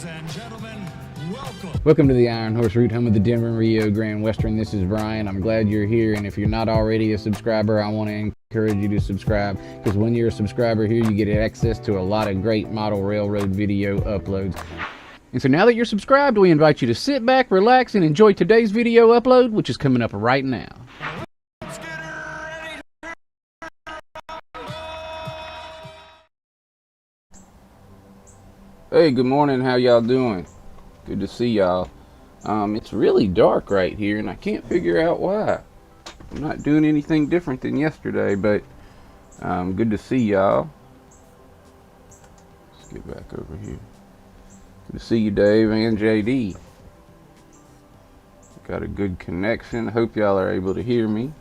Ladies and gentlemen, welcome. Welcome to the Iron Horse Route, home of the Denver and Rio Grand Western. This is Brian. I'm glad you're here, and if you're not already a subscriber, I want to encourage you to subscribe, because when you're a subscriber here, you get access to a lot of great model railroad video uploads. And so now that you're subscribed, we invite you to sit back, relax, and enjoy today's video upload, which is coming up right now. Hey, good morning. How y'all doing? Good to see y'all. It's really dark right here, and I can't figure out why. I'm not doing anything different than yesterday, but good to see y'all. Let's get back over here. Good to see you, Dave and JD. Got a good connection. Hope y'all are able to hear me.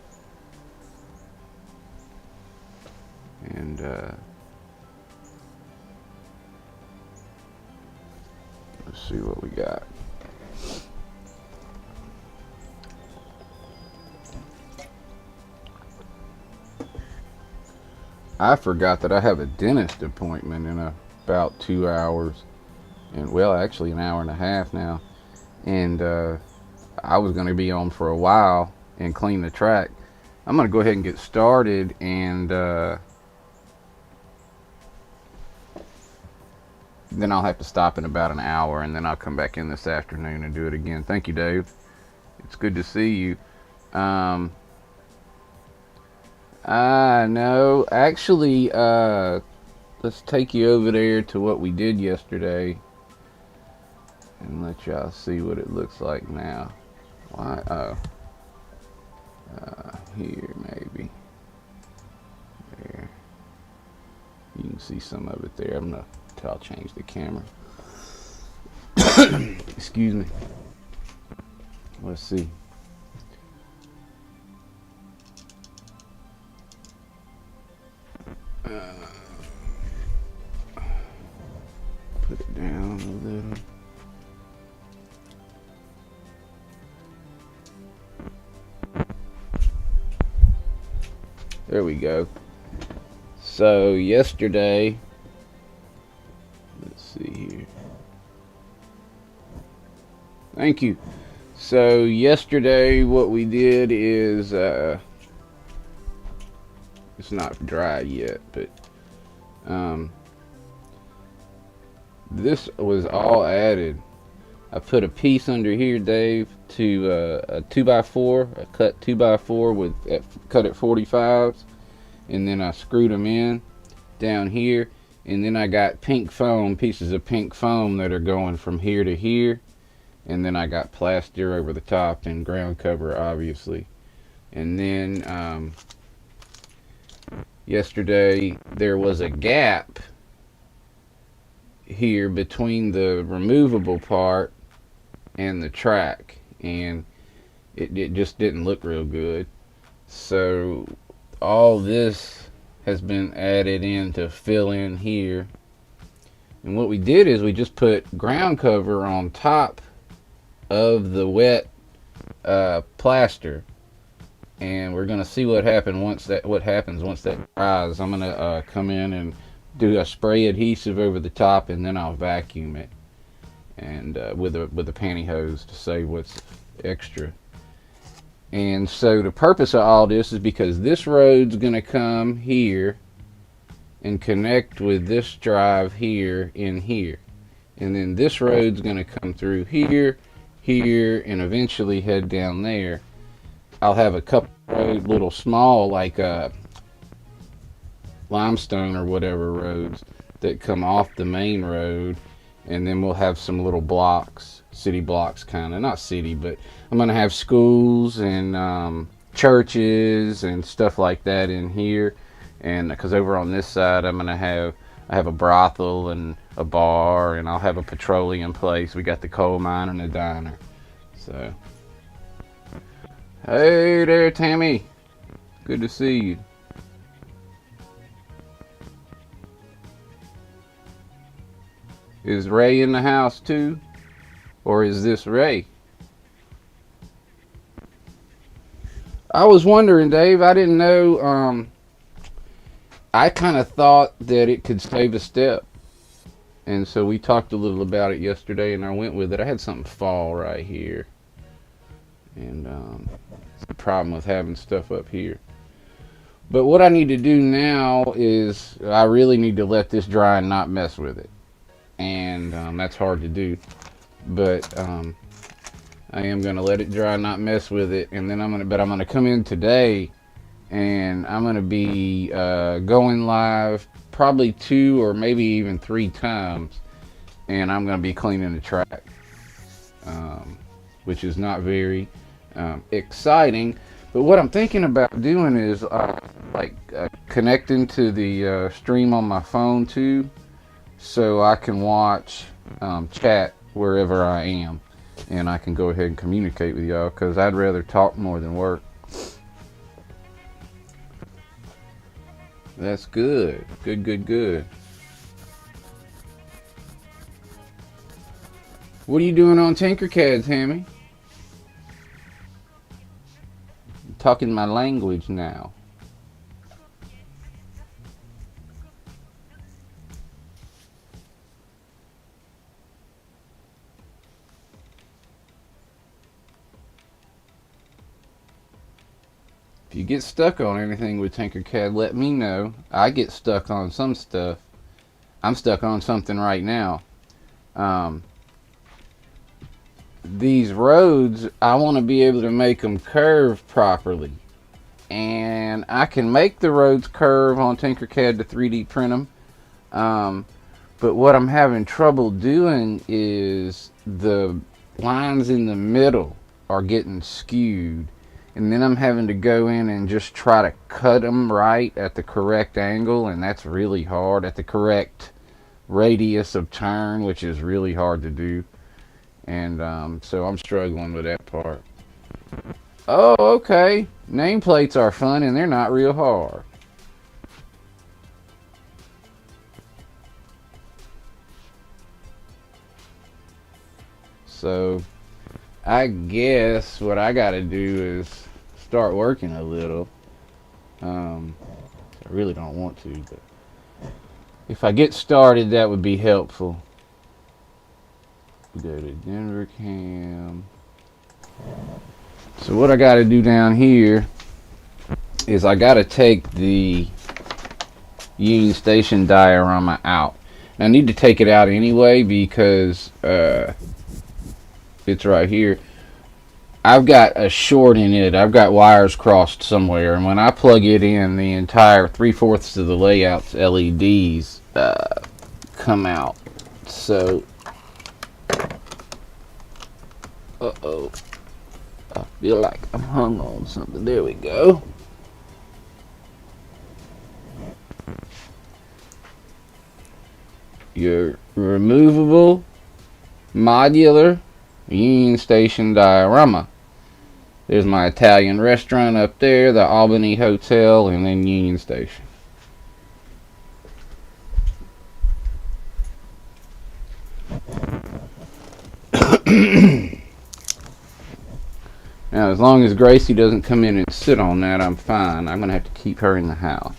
And let's see what we got. I forgot that I have a dentist appointment in about 2 hours, and well, actually an hour and a half now. And I was going to be on for a while and clean the track. I'm going to go ahead and get started, and then I'll have to stop in about an hour, and then I'll come back in this afternoon and do it again. Thank you, Dave. It's good to see you. No, actually, let's take you over there to what we did yesterday and let y'all see what it looks like now. Why? Here maybe. There. You can see some of it there. I'll change the camera. Excuse me. Let's see. Put it down a little. There we go. So yesterday, let's see here. Thank you. So yesterday what we did is, it's not dry yet, but this was all added. I put a piece under here, Dave, to a 2x4, a cut 2x4 with cut at 45s, and then I screwed them in down here, and then I got pink foam, pieces of pink foam that are going from here to here, and then I got plaster over the top and ground cover, obviously. And then yesterday there was a gap here between the removable part and the track, and it just didn't look real good. So all this has been added in to fill in here, and what we did is we just put ground cover on top of the wet plaster, and we're gonna see what happens once that dries. I'm gonna come in and do a spray adhesive over the top, and then I'll vacuum it, and with a pantyhose to save what's extra. And so the purpose of all this is because this road's gonna come here and connect with this drive here in here, and then this road's gonna come through here, and eventually head down there. I'll have a couple of little small, like limestone or whatever roads that come off the main road, and then we'll have some little blocks, city blocks, kind of, not city, but I'm gonna have schools and churches and stuff like that in here. And because over on this side I have a brothel and a bar, and I'll have a petroleum place. We got the coal mine and a diner. So hey there, Tammy, good to see you. Is Ray in the house too? Or is this Ray? I was wondering, Dave, I didn't know, I kind of thought that it could save a step. And so we talked a little about it yesterday, and I went with it. I had something fall right here, and it's the problem with having stuff up here. But what I need to do now is I really need to let this dry and not mess with it, and that's hard to do. But I am gonna let it dry, not mess with it, and then I'm gonna come in today, and I'm gonna be going live probably 2 or maybe even 3 times, and I'm gonna be cleaning the track, which is not very exciting. But what I'm thinking about doing is connecting to the stream on my phone too, so I can watch chat wherever I am, and I can go ahead and communicate with y'all, because I'd rather talk more than work. That's good. Good. What are you doing on Tinkercad, Tammy? I'm talking my language now. If you get stuck on anything with Tinkercad, let me know. I get stuck on some stuff. I'm stuck on something right now. These roads, I want to be able to make them curve properly. And I can make the roads curve on Tinkercad to 3D print them. But what I'm having trouble doing is the lines in the middle are getting skewed. And then I'm having to go in and just try to cut them right at the correct angle, and that's really hard, at the correct radius of turn, which is really hard to do. And so I'm struggling with that part. Oh, okay. Nameplates are fun, and they're not real hard. So I guess what I gotta do is start working a little. I really don't want to, but if I get started, that would be helpful. Go to Denver Cam. So what I gotta do down here is I gotta take the Union Station diorama out. And I need to take it out anyway, because it's right here. I've got a short in it. I've got wires crossed somewhere, and when I plug it in, the entire 3/4 of the layout's LEDs come out. So, uh-oh, I feel like I'm hung on something. There we go. Your removable, modular Union Station diorama. There's my Italian restaurant up there, the Albany Hotel, and then Union Station. Now, as long as Gracie doesn't come in and sit on that, I'm fine. I'm going to have to keep her in the house.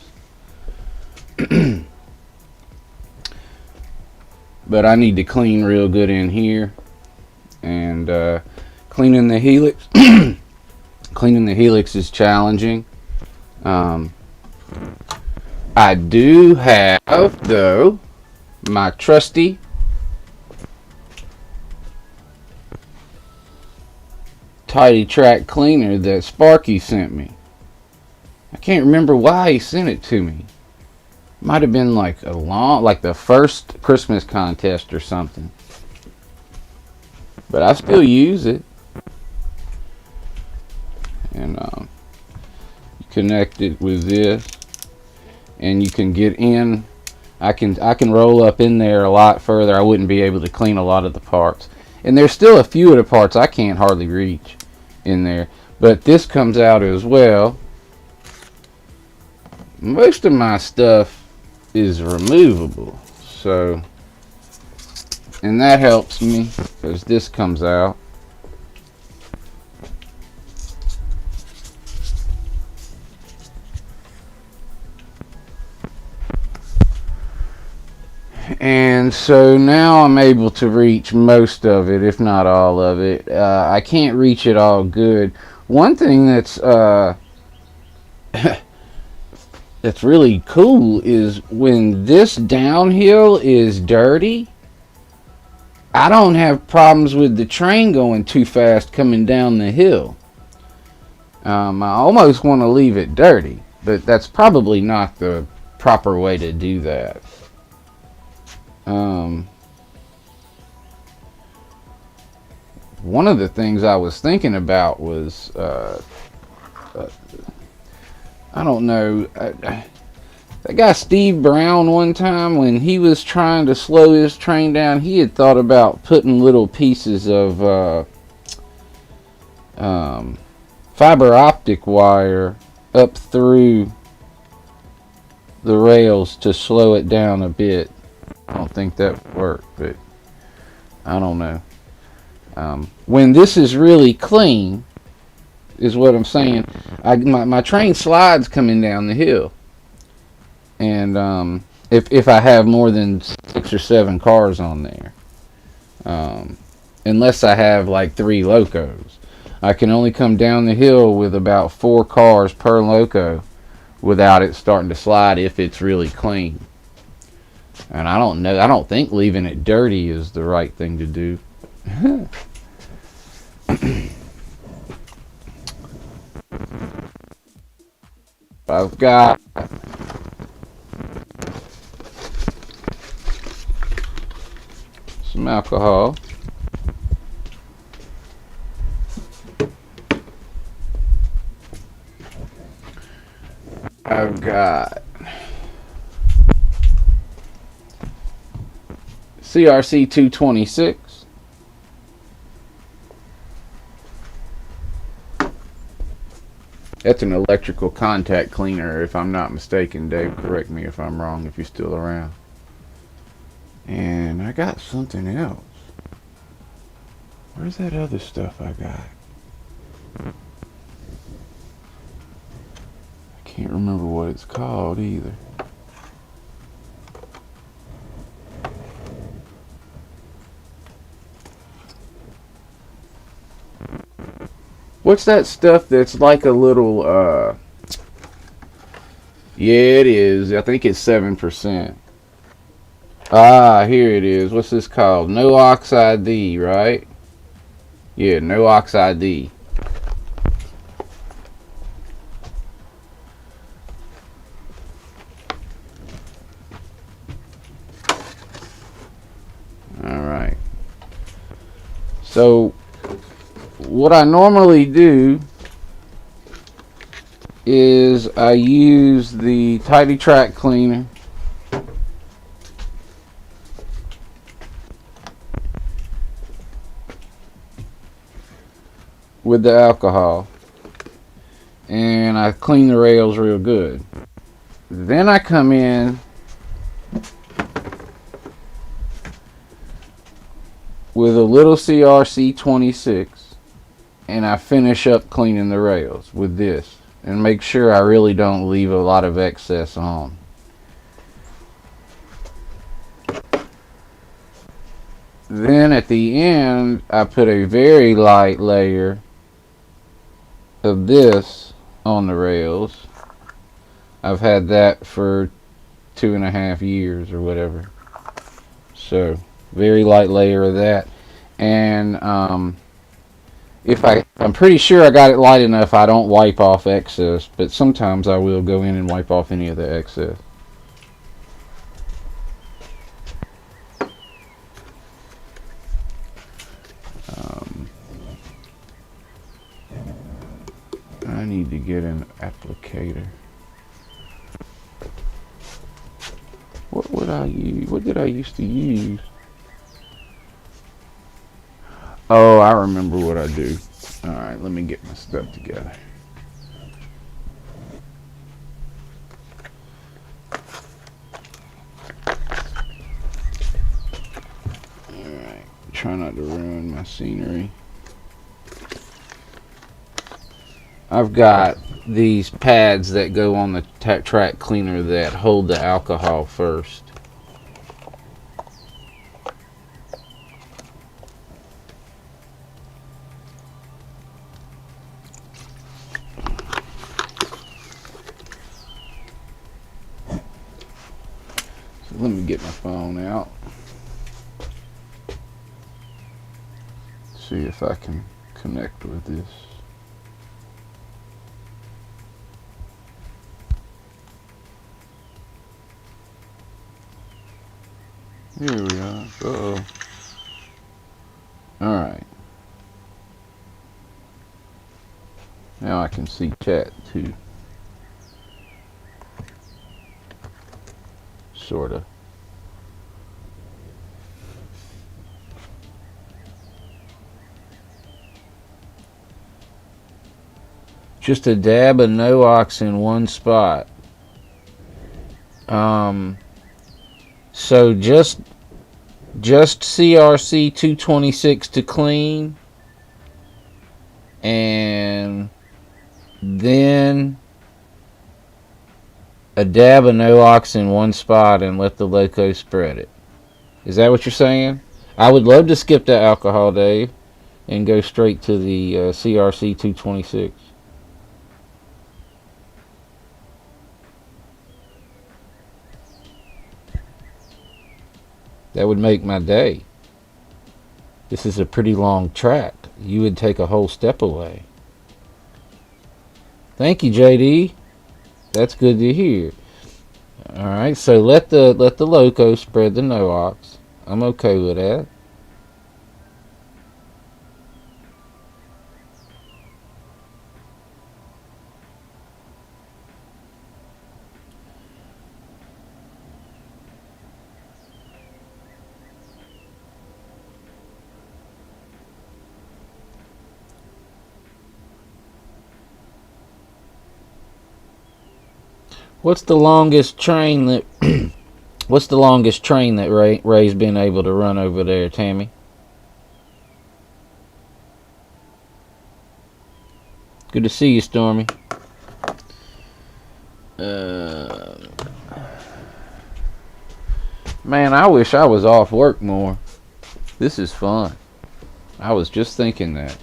But I need to clean real good in here. And cleaning the helix cleaning the helix is challenging. I do have, though, my trusty Tidy Track cleaner that Sparky sent me. I can't remember why he sent it to me. Might have been like the first Christmas contest or something. But I still use it. And you connect it with this, and you can get in. I can roll up in there a lot further. I wouldn't be able to clean a lot of the parts, and there's still a few of the parts I can't hardly reach in there. But this comes out as well. Most of my stuff is removable, so, and that helps me because this comes out. And so now I'm able to reach most of it, if not all of it. I can't reach it all good. One thing that's that's really cool is when this downhill is dirty, I don't have problems with the train going too fast coming down the hill. I almost want to leave it dirty, but that's probably not the proper way to do that. One of the things I was thinking about was, I don't know, that guy Steve Brown one time when he was trying to slow his train down, he had thought about putting little pieces of fiber optic wire up through the rails to slow it down a bit. I don't think that worked, but I don't know. When this is really clean, is what I'm saying. My train slides coming down the hill, and if I have more than 6 or 7 cars on there, unless I have like 3 locos, I can only come down the hill with about 4 cars per loco without it starting to slide if it's really clean. And I don't know. I don't think leaving it dirty is the right thing to do. I've got some alcohol. I've got CRC 226. That's an electrical contact cleaner, if I'm not mistaken. Dave, correct me if I'm wrong, if you're still around. And I got something else. Where's that other stuff I got? I can't remember what it's called either. What's that stuff that's like a little, yeah, it is. I think it's 7%. Ah, here it is. What's this called? No oxide D, right? Yeah, no oxide D. Alright. So, what I normally do is I use the Tidy Track Cleaner with the alcohol, and I clean the rails real good. Then I come in with a little CRC 26 and I finish up cleaning the rails with this and make sure I really don't leave a lot of excess on. Then at the end I put a very light layer of this on the rails. I've had that for 2.5 years or whatever, so very light layer of that. And I'm pretty sure I got it light enough I don't wipe off excess, but sometimes I will go in and wipe off any of the excess. I need to get an applicator. What would I use? What did I used to use? Oh, I remember what I do. Alright, let me get my stuff together. Alright, try not to ruin my scenery. I've got these pads that go on the track cleaner that hold the alcohol first. get my phone out. See if I can connect with this. Here we are. Uh-oh. Alright. Now I can see chat too. Sorta. Just a dab of no-ox in one spot. So just CRC 226 to clean, and then a dab of no-ox in one spot and let the loco spread it. Is that what you're saying? I would love to skip that alcohol, Dave, and go straight to the CRC 226. That would make my day. This is a pretty long track. You would take a whole step away. Thank you, JD. That's good to hear. All right, so let the loco spread the no-ox. I'm okay with that. What's the longest train that What's the longest train that Ray's been able to run over there, Tammy? Good to see you, Stormy. Man, I wish I was off work more. This is fun. I was just thinking that.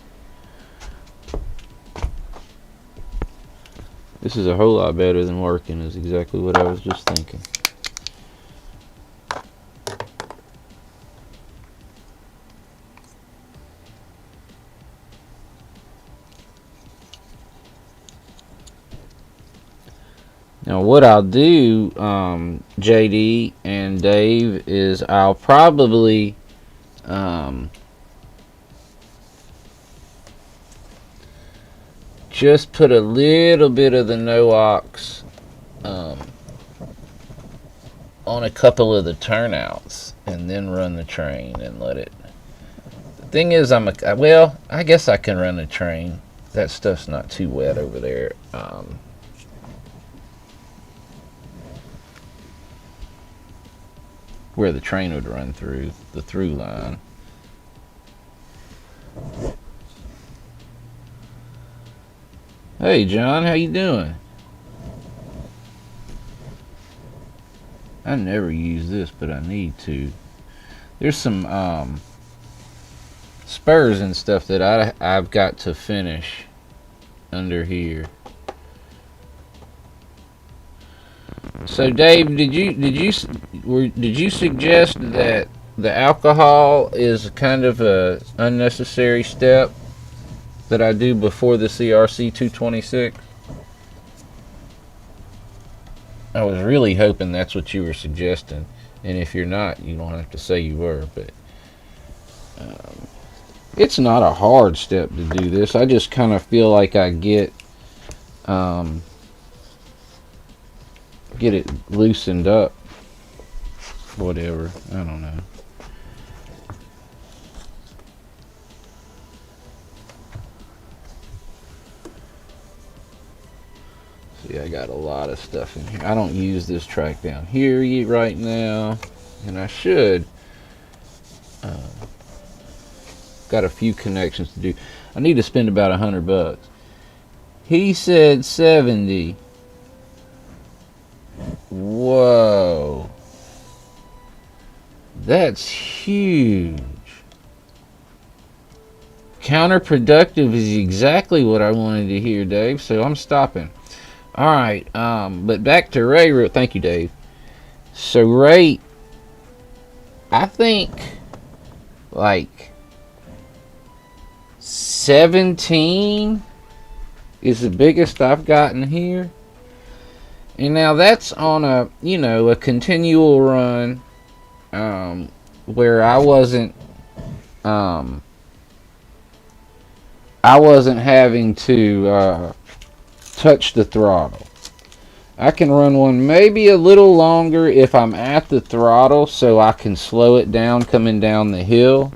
This is a whole lot better than working, is exactly what I was just thinking. Now what I'll do, JD and Dave, is I'll probably just put a little bit of the no-ox on a couple of the turnouts and then run the train and let it. The thing is, well, I guess I can run the train. That stuff's not too wet over there. Where the train would run through, the through line. Hey John, how you doing? I never use this, but I need to. There's some spurs and stuff that I've got to finish under here. So Dave, did you suggest that the alcohol is kind of a unnecessary step that I do before the CRC 226? I was really hoping that's what you were suggesting, and if you're not, you don't have to say you were, but it's not a hard step to do this. I just kind of feel like I get it loosened up, whatever, I don't know. See, I got a lot of stuff in here. I don't use this track down here right now, and I should. Got a few connections to do. I need to spend about $100. He said 70. Whoa, that's huge. Counterproductive is exactly what I wanted to hear, Dave, so I'm stopping. Alright, but back to Ray. Thank you, Dave. So Ray I think like 17 is the biggest I've gotten here. And now that's on a, you know, a continual run, where I wasn't having to touch the throttle. I can run one maybe a little longer if I'm at the throttle, so I can slow it down coming down the hill.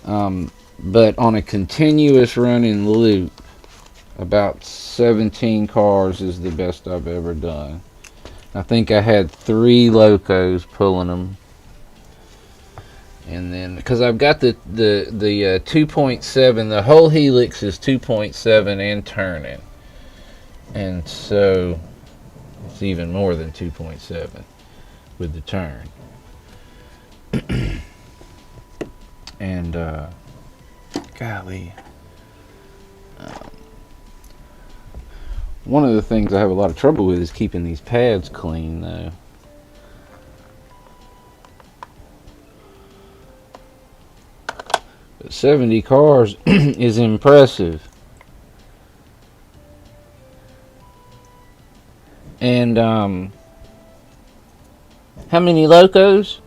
But on a continuous running loop, about 17 cars is the best I've ever done. I think I had 3 locos pulling them. And then, because I've got the 2.7, the whole helix is 2.7 and turning. And so it's even more than 2.7 with the turn. And golly, one of the things I have a lot of trouble with is keeping these pads clean, though. But 70 cars is impressive. And how many locos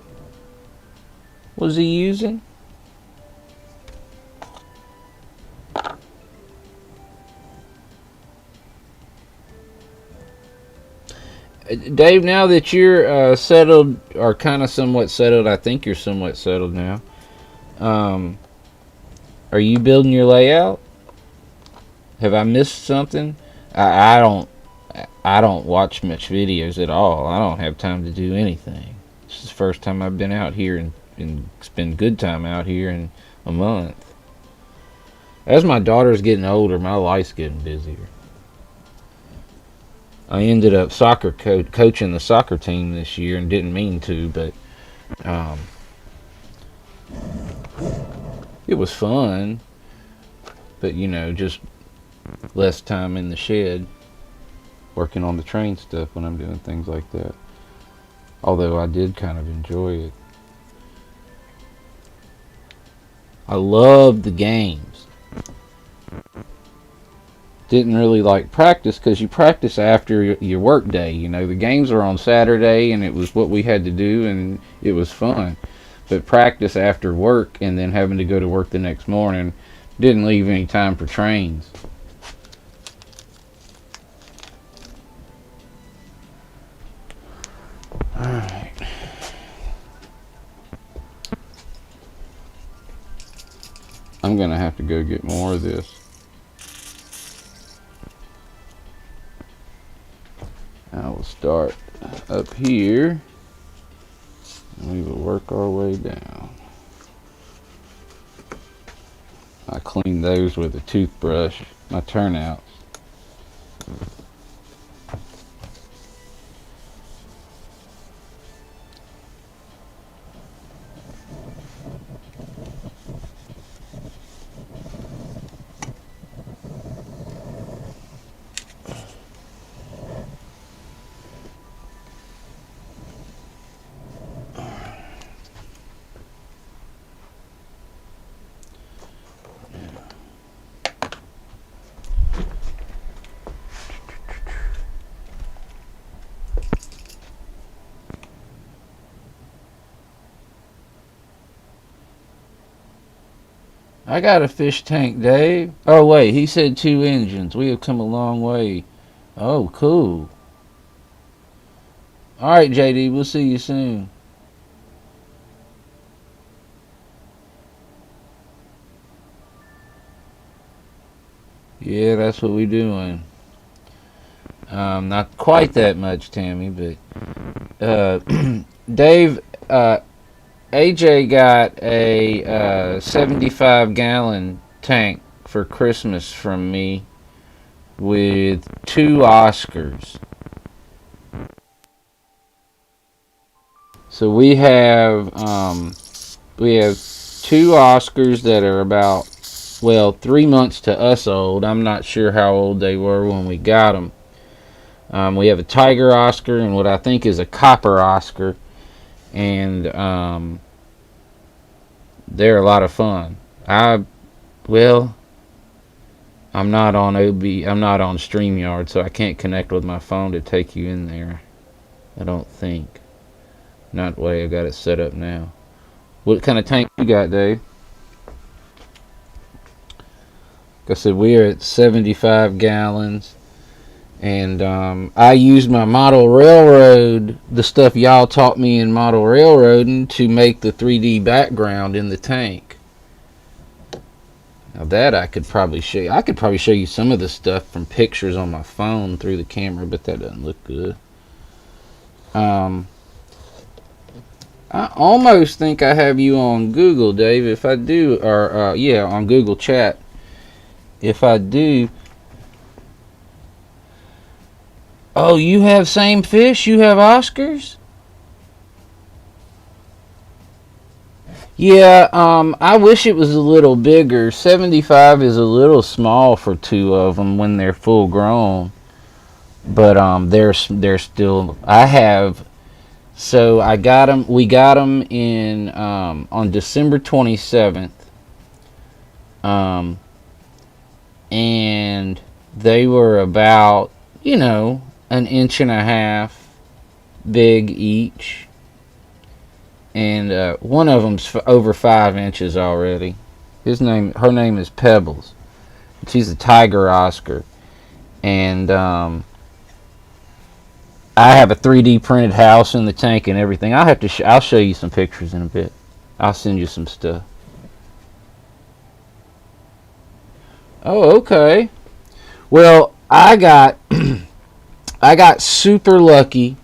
was he using? Dave, now that you're settled, or kind of somewhat settled, I think you're somewhat settled now. Are you building your layout? Have I missed something? I don't watch much videos at all. I don't have time to do anything. This is the first time I've been out here and spend good time out here in a month. As my daughter's getting older, my life's getting busier. I ended up coaching the soccer team this year and didn't mean to, but it was fun. But, you know, just less time in the shed working on the train stuff when I'm doing things like that. Although I did kind of enjoy it. I loved the games. Didn't really like practice, because you practice after your work day. You know, the games are on Saturday, and it was what we had to do, and it was fun. But practice after work and then having to go to work the next morning didn't leave any time for trains. Alright. I'm gonna have to go get more of this. I will start up here and we will work our way down. I clean those with a toothbrush, my turnouts. I got a fish tank, Dave. Oh, wait, he said 2 engines. We have come a long way. Oh, cool. Alright, JD, we'll see you soon. Yeah, that's what we're doing. Not quite that much, Tammy, but Dave, AJ got a 75-gallon tank for Christmas from me with 2 Oscars. So we have 2 Oscars that are about, well, 3 months to us old. I'm not sure how old they were when we got them. We have a Tiger Oscar and what I think is a Copper Oscar. and they're a lot of fun. Well, I'm not on I'm not on StreamYard, so I can't connect with my phone to take you in there. I don't think. Not the way I got it set up now. What kind of tank you got, Dave? Like I said, we're at 75 gallons. And I used my model railroad, the stuff y'all taught me in model railroading, to make the 3D background in the tank. Now that I could probably show you. I could probably show you some of the stuff from pictures on my phone through the camera, but that doesn't look good. I almost think I have you on Google, Dave. If I do, or yeah, on Google Chat. If I do. Oh, you have same fish? You have Oscars? Yeah, I wish it was a little bigger. 75 is a little small for two of them when they're full grown. But they're still. I have. So I got them. We got them in on December 27th. And they were about, an inch and a half big each, and one of them's over 5 inches already. Her name is Pebbles. She's a tiger Oscar, and I have a 3D printed house in the tank and everything. I'll show you some pictures in a bit. I'll send you some stuff. Oh, okay. Well, I got I got super lucky.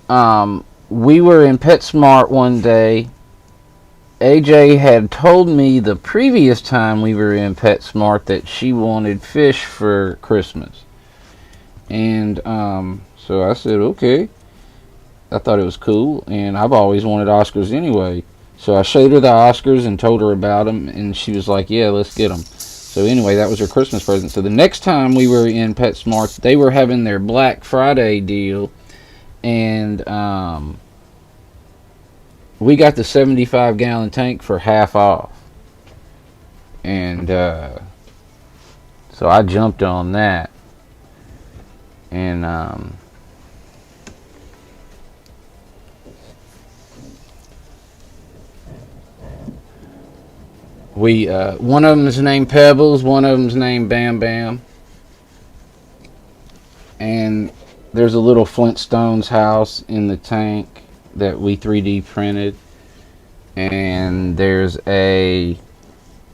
We were in PetSmart one day. AJ had told me the previous time we were in PetSmart that she wanted fish for Christmas. And so I said, okay. I thought it was cool, and I've always wanted Oscars anyway. So I showed her the Oscars and told her about them, and she was like, yeah, let's get them. So anyway, that was her Christmas present. So the next time we were in PetSmart, they were having their Black Friday deal, and we got the 75-gallon tank for half off. And so I jumped on that. And one of them is named Pebbles, one of them is named Bam Bam, and there's a little Flintstones house in the tank that we 3D printed, and there's a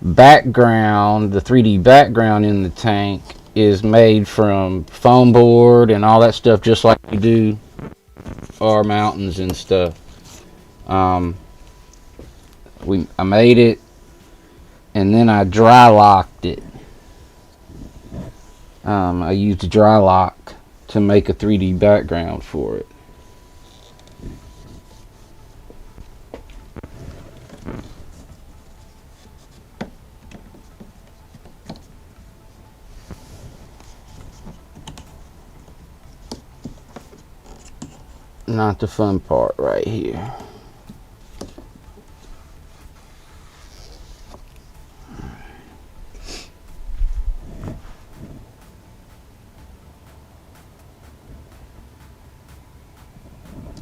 background. The 3D background in the tank is made from foam board and all that stuff, just like we do our mountains and stuff. I made it, and then I dry locked it. I used dry lock to make a 3D background for it. Not the fun part right here.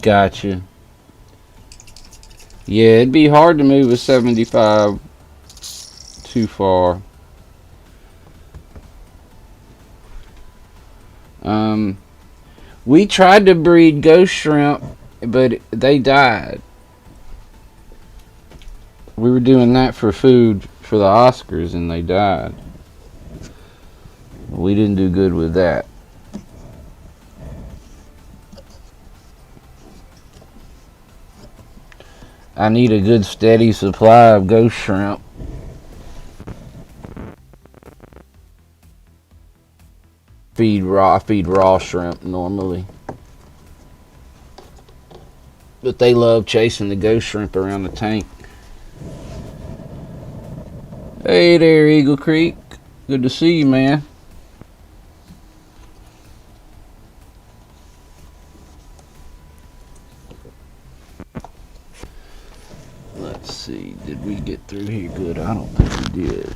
Gotcha. Yeah, it'd be hard to move a 75 too far. We tried to breed ghost shrimp, but they died. We were doing that for food for the Oscars, and they died. We didn't do good with that. I need a good steady supply of ghost shrimp. I feed raw shrimp normally. But they love chasing the ghost shrimp around the tank. Hey there, Eagle Creek. Good to see you, man. I don't think we did.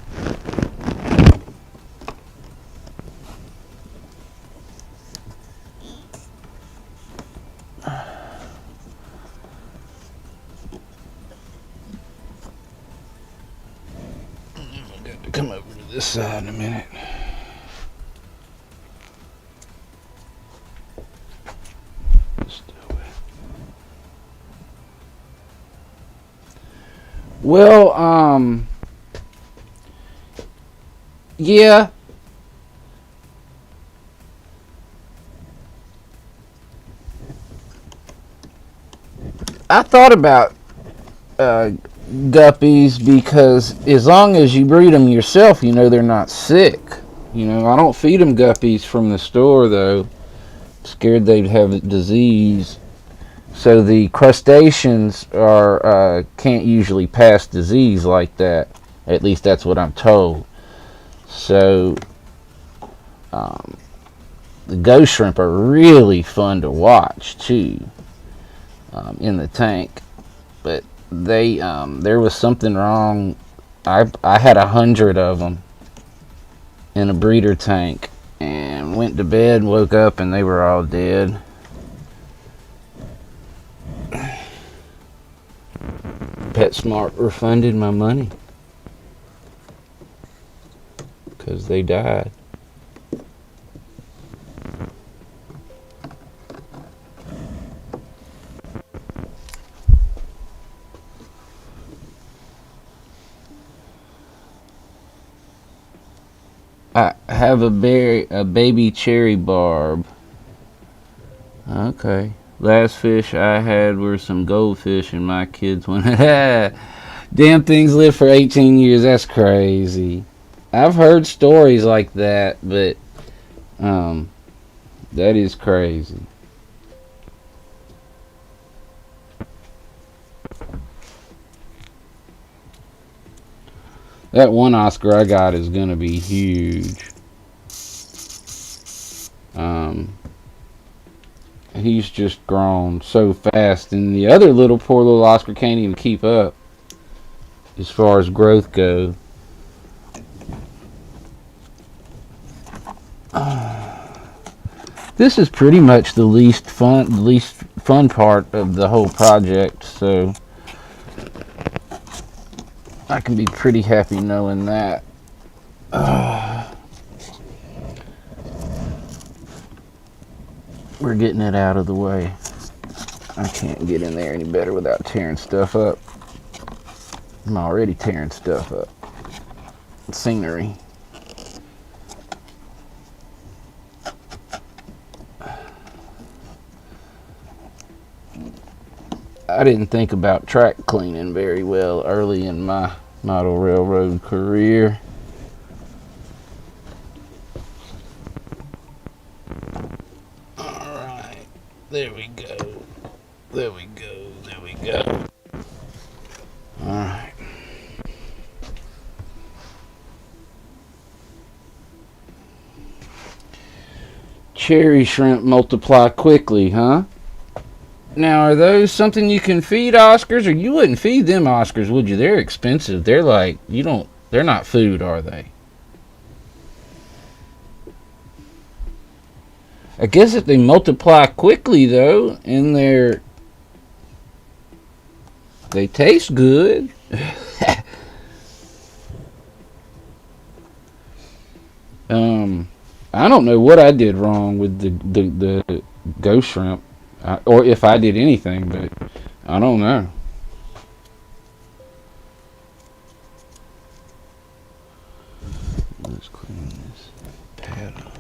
Got to come over to this side in a minute. Well, yeah. I thought about guppies because as long as you breed them yourself, you know they're not sick. You know, I don't feed them guppies from the store though. Scared they'd have a disease. So the crustaceans are can't usually pass disease like that. At least that's what I'm told. So the ghost shrimp are really fun to watch too in the tank. But they there was something wrong. I had 100 of them in a breeder tank and went to bed, woke up, and they were all dead. PetSmart refunded my money because they died. I have a baby cherry barb. Okay. Last fish I had were some goldfish, and my kids went, damn things live for 18 years. That's crazy. I've heard stories like that, but that is crazy. That one Oscar I got is going to be huge. He's just grown so fast, and the other poor little Oscar can't even keep up as far as growth goes. This is pretty much the least fun part of the whole project, so I can be pretty happy knowing that. We're getting it out of the way. I can't get in there any better without tearing stuff up. I'm already tearing stuff up. Scenery. I didn't think about track cleaning very well early in my model railroad career. Alright, there we go. There we go. There we go. Alright. Cherry shrimp multiply quickly, huh? Now, are those something you can feed Oscars, or you wouldn't feed them Oscars, would you? They're expensive. They're like, they're not food, are they? I guess if they multiply quickly, though, and they taste good. I don't know what I did wrong with the ghost shrimp. Or if I did anything, but I don't know. Let's clean this pad off.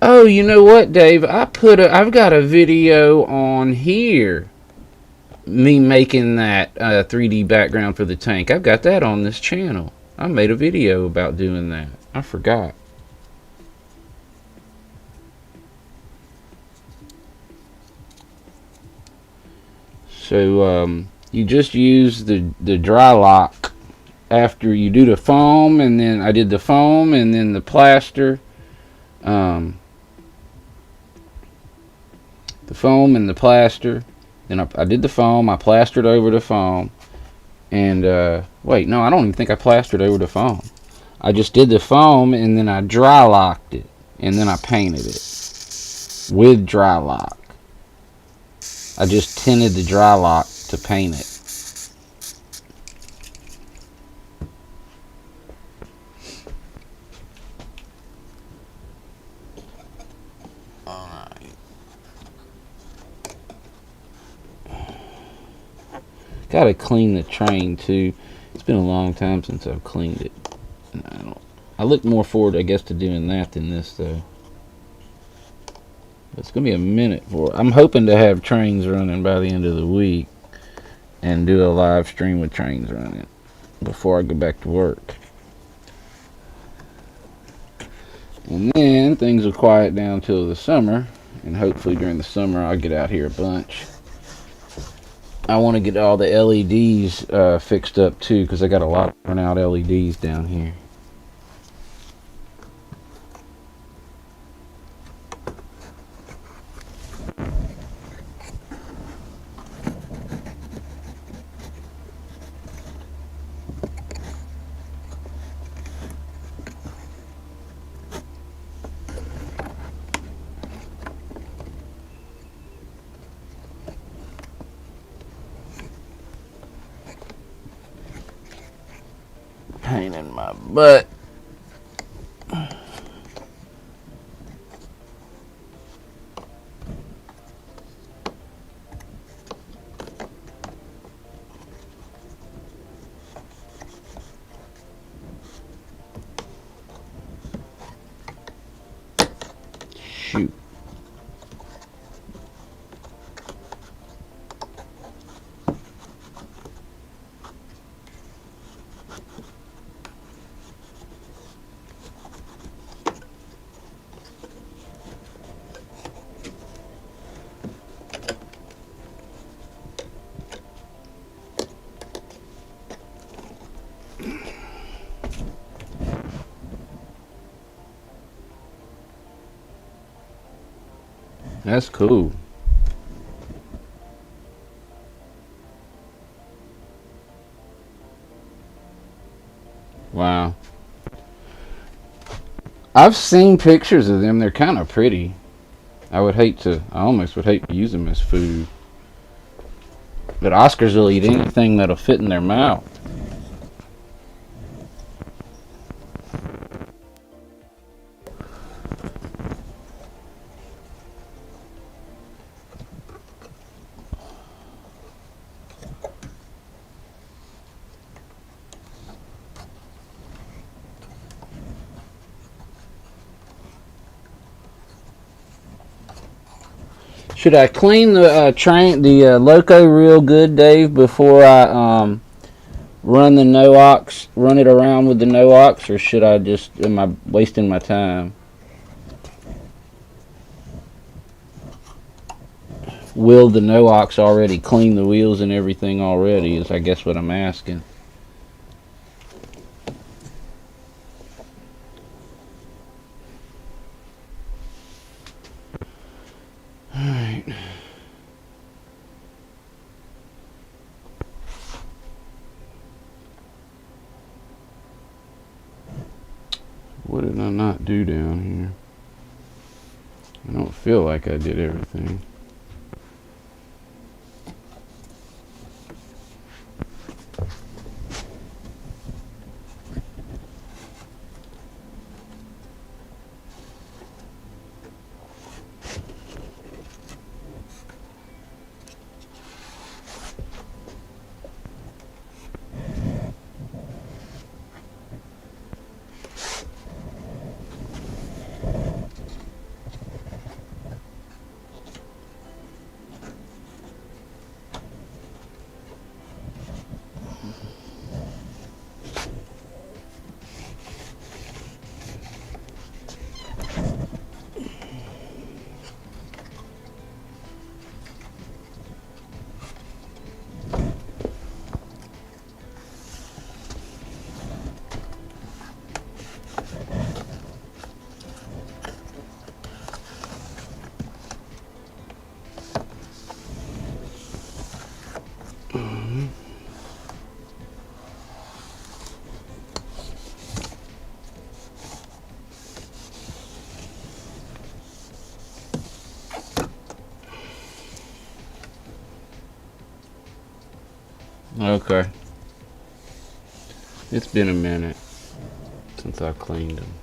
Oh, you know what, Dave? I've got a video on here. Me making that 3D background for the tank. I've got that on this channel. I made a video about doing that. I forgot. So you just use the dry lock after you do the foam, and then I did the foam and then the plaster. The foam and the plaster. Then I did the foam. I plastered over the foam. And wait, no, I don't even think I plastered over the foam. I just did the foam and then I dry locked it. And then I painted it with dry lock. I just tinted the dry lock to paint it. Gotta clean the train too. It's been a long time since I've cleaned it. I look more forward, I guess, to doing that than this though. It's gonna be a minute for it. I'm hoping to have trains running by the end of the week and do a live stream with trains running before I go back to work. And then things will quiet down till the summer, and hopefully during the summer I'll get out here a bunch. I want to get all the LEDs fixed up too, because I got a lot of burnt out LEDs down here. Pain in my butt. Shoot. That's cool. Wow. I've seen pictures of them. They're kind of pretty. I almost would hate to use them as food. But Oscars will eat anything that'll fit in their mouth. Should I clean the loco real good, Dave, before I run it around with the no-ox, or should I am I wasting my time? Will the no-ox already clean the wheels and everything already, is I guess what I'm asking. Alright. What did I not do down here? I don't feel like I did everything. Okay. It's been a minute since I cleaned them.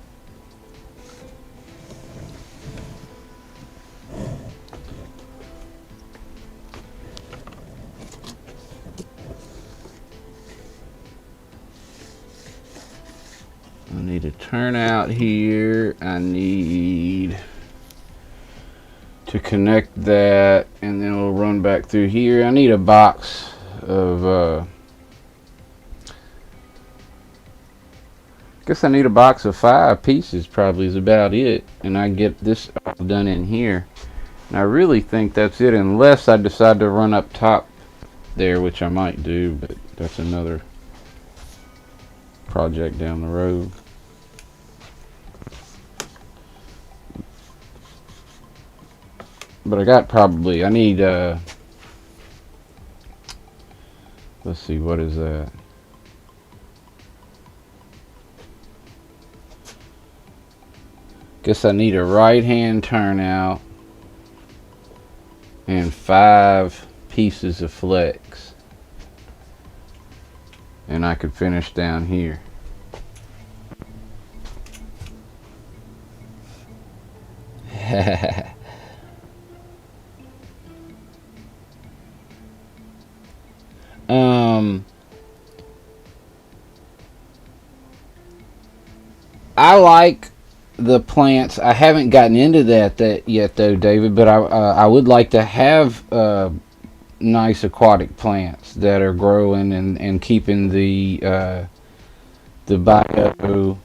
I need a turnout here. I need to connect that, and then we'll run back through here. I need a box of guess I need a box of 5 pieces probably is about it, and I get this all done in here. And I really think that's it, unless I decide to run up top there, which I might do, but that's another project down the road. But I got probably, I need, let's see, what is that? Guess I need a right hand turnout and 5 pieces of flex. And I could finish down here. I like the plants. I haven't gotten into that yet though, David, but I would like to have nice aquatic plants that are growing and keeping the bio.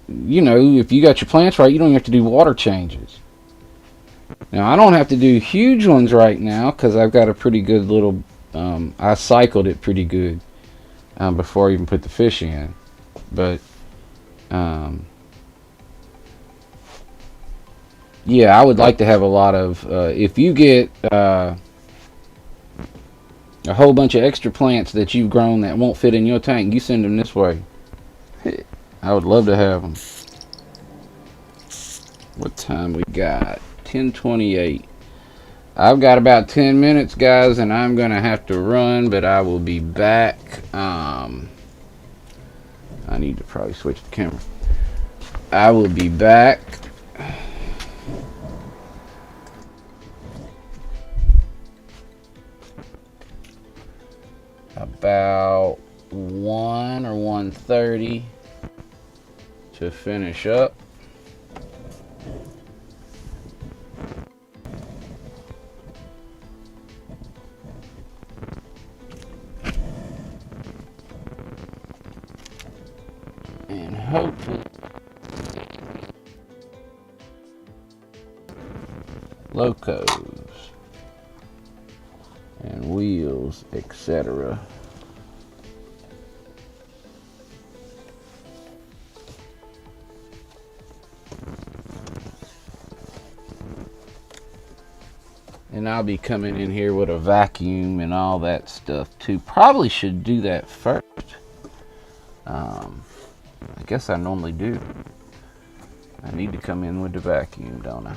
You know, if you got your plants right, you don't have to do water changes. Now I don't have to do huge ones right now because I've got a pretty good little. I cycled it pretty good before I even put the fish in, but. Yeah, I would like to have a lot of. If you get a whole bunch of extra plants that you've grown that won't fit in your tank, you send them this way. I would love to have them. What time we got? 10:28. I've got about 10 minutes, guys, and I'm gonna have to run, but I will be back. I need to probably switch the camera. I will be back. About 1 or 1:30 to finish up. And hopefully locos and wheels, etc. And I'll be coming in here with a vacuum and all that stuff too. Probably should do that first. I guess I normally do. I need to come in with the vacuum, don't I?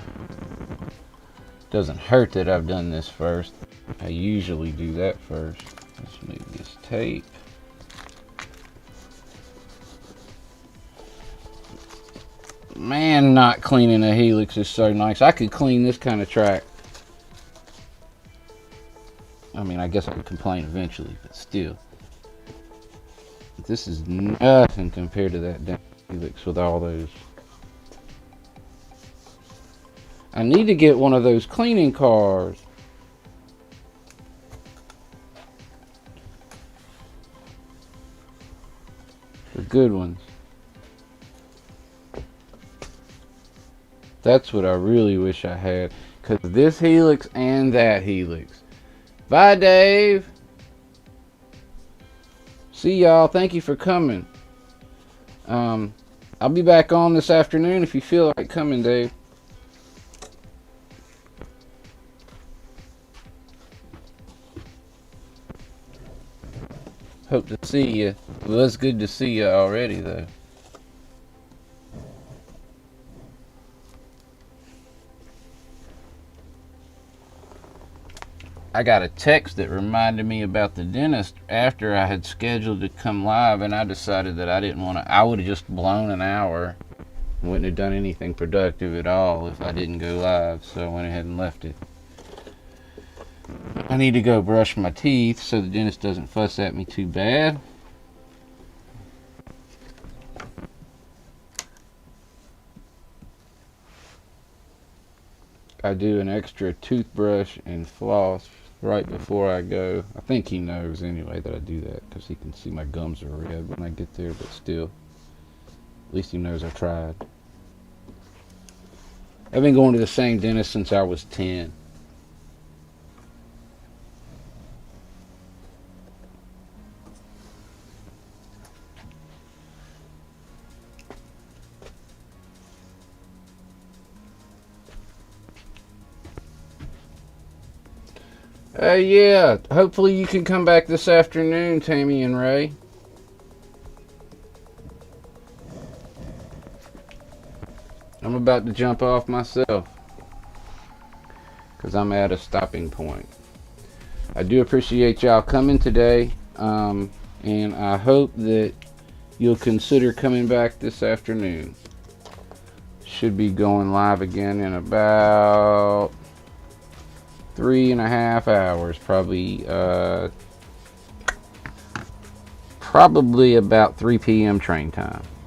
Doesn't hurt that I've done this first. I usually do that first. Let's move this tape. Man, not cleaning a helix is so nice. I could clean this kind of track. I mean, I guess I could complain eventually, but still. This is nothing compared to that damn helix with all those. I need to get one of those cleaning cars. The good ones. That's what I really wish I had. Because this helix and that helix. Bye, Dave. See y'all. Thank you for coming. I'll be back on this afternoon if you feel like coming, Dave. Hope to see you. It was good to see you already, though. I got a text that reminded me about the dentist after I had scheduled to come live, and I decided that I didn't want to. I would have just blown an hour. Wouldn't have done anything productive at all if I didn't go live, so I went ahead and left it. I need to go brush my teeth so the dentist doesn't fuss at me too bad. I do an extra toothbrush and floss right before I go. I think he knows anyway that I do that because he can see my gums are red when I get there, but still, at least he knows I tried. I've been going to the same dentist since I was 10. Yeah, hopefully you can come back this afternoon, Tammy and Ray. I'm about to jump off myself because I'm at a stopping point. I do appreciate y'all coming today, and I hope that you'll consider coming back this afternoon. Should be going live again in about 3.5 hours, probably about 3 p.m. train time.